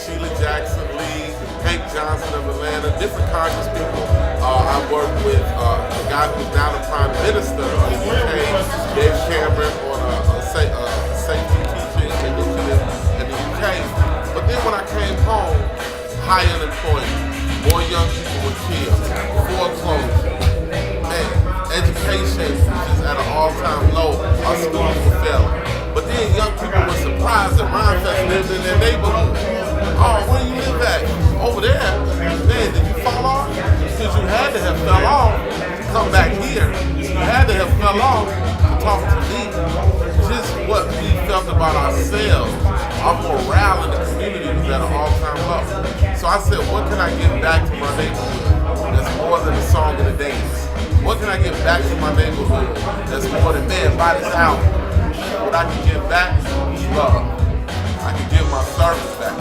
Sheila Jackson Lee, Hank Johnson of Atlanta, different congresspeople. I worked with a guy who's now the Prime Minister of the UK, Dave Cameron, on a safety teaching initiative in the UK. But then when I came home, high unemployment, more young people were killed, foreclosure, man, education is at an all-time low, our schools were failing. But then young people were surprised that Rhymefest lived in their neighborhood. Oh, where do you live at? Over there. Man, did you fall off? Because you had to have fell off to come back here. You had to have fell off to talk to me. Just what we felt about ourselves, our morale in the community was at an all-time low. So I said, what can I give back to my neighborhood that's more than a song and a dance? What can I give back to my neighborhood that's more than, man, buy this out? What I can give back is love. I can give my service back.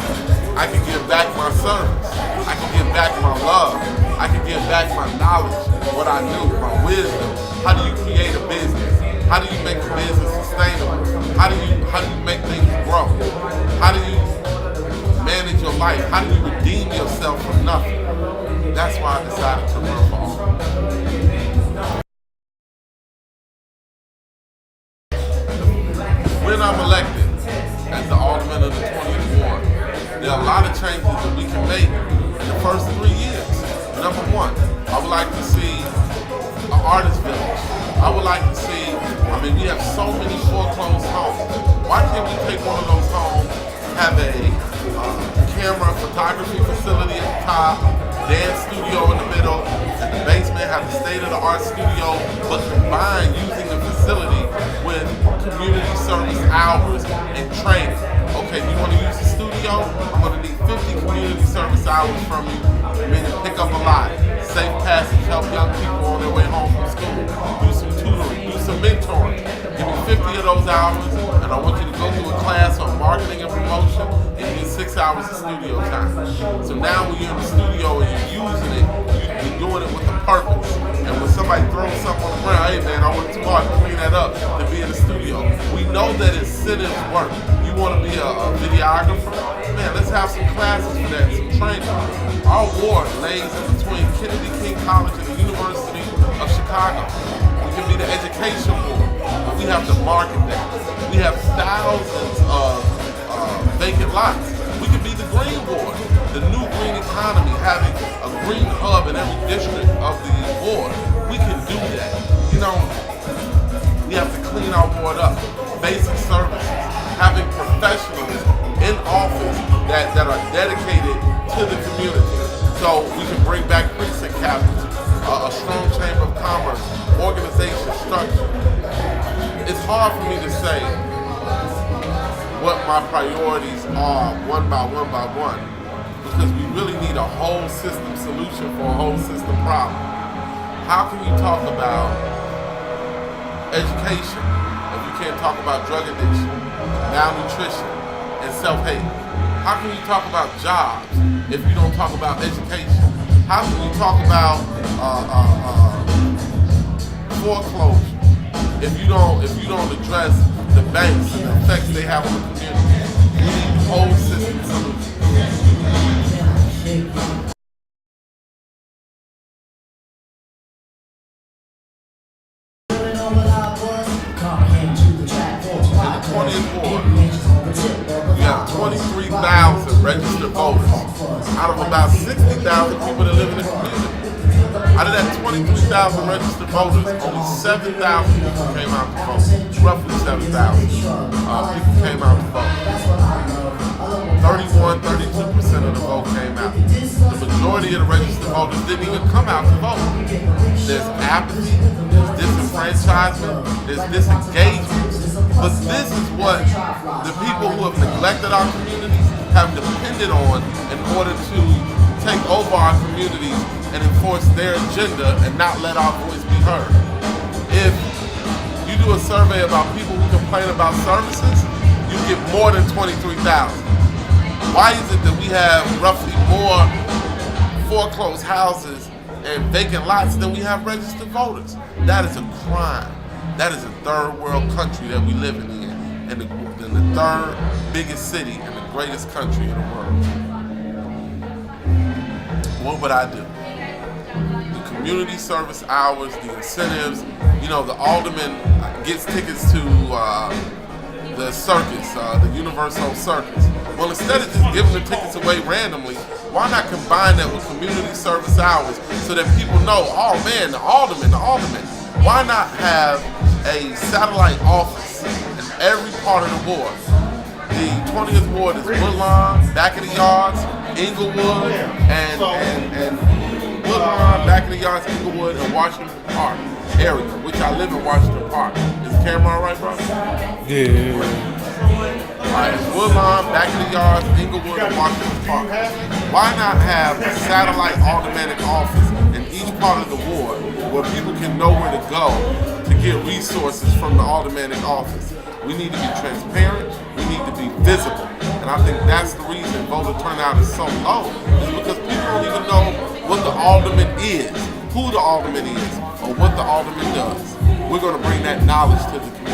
I can give back my service. I can give back my love. I can give back my knowledge, what I knew, my wisdom. How do you create a business? How do you make a business sustainable? How do you make things grow? How do you manage your life? How do you redeem yourself from nothing? That's why I decided to run for office. When I'm elected as the alderman of the 20th ward, there are a lot of changes that we can make in the first 3 years. Number one, I would like to see an artist village. I would like to see, we have so many foreclosed homes. Why can't we take one of those homes, have a camera photography facility at the top, dance studio in the middle, and the basement have a state-of-the-art studio, but combine using the facility with community service hours and training. Okay, you want to use the studio? I'm going to need 50 community service hours from you. Meaning pick up a lot, safe passage, help young people on their way home from school, do some tutoring, do some mentoring. Give me 50 of those hours, and I want you to go through a class on marketing and promotion, and you get 6 hours of studio time. So now when you're in the studio and you're using it, you're doing it with a purpose. And when somebody throws something on the ground, hey man, I worked too hard to clean that up to be in the studio. We know that incentives work. You want to be a videographer? Man, let's have some classes for that, some training. Our ward lays in between Kennedy King College and the University of Chicago. We can be the education board, but we have to market that. We have thousands of vacant lots. We can be the green board, the new green economy, having a green hub in every district of the ward. We can do that. We have to clean our ward up. Basic services, having professionals in office that are dedicated to the community. So we can bring back precinct captains, a strong chamber of commerce, organization structure. It's hard for me to say what my priorities are one by one, because we really need a whole system solution for a whole system problem. How can you talk about education if you can't talk about drug addiction, malnutrition, and self-hate? How can you talk about jobs if you don't talk about education? How can you talk about foreclosure if you don't address the banks and the effects they have on the community? We need whole system solutions. In the 20th ward, we have 23,000 registered voters out of about 60,000 people that live in the community. Out of that 23,000 registered voters, only 7,000 people came out to vote. Roughly 7,000 people came out to vote. 32% of the vote came out. The majority of the registered voters didn't even come out to vote. There's apathy, there's disenfranchisement, there's disengagement. But this is what the people who have neglected our communities have depended on in order to take over our communities and enforce their agenda and not let our voice be heard. If you do a survey about people who complain about services, you get more than 23,000. Why is it that we have roughly more foreclosed houses and vacant lots than we have registered voters? That is a crime. That is a third world country that we live in the third biggest city in the greatest country in the world. what would I do? The community service hours, the incentives. You know, the alderman gets tickets to the circus, the Universal Circus. Well, instead of just giving the tickets away randomly, why not combine that with community service hours so that people know, oh man, the alderman. Why not have a satellite office in every part of the ward? The 20th ward is Woodlawn, back of the yards, Inglewood, and Woodlawn, back of the yards, Inglewood, and Washington Park area, which I live in Washington Park. Is the camera all right, bro? Yeah. Alright, it's Woodlawn, back of the yards, Inglewood, and Washington Park. Why not have a satellite aldermanic office in each part of the ward where people can know where to go to get resources from the aldermanic office? We need to be transparent, we need to be visible. And I think that's the reason voter turnout is so low, is because people don't even know what the alderman is, who the alderman is, or what the alderman does. We're going to bring that knowledge to the community.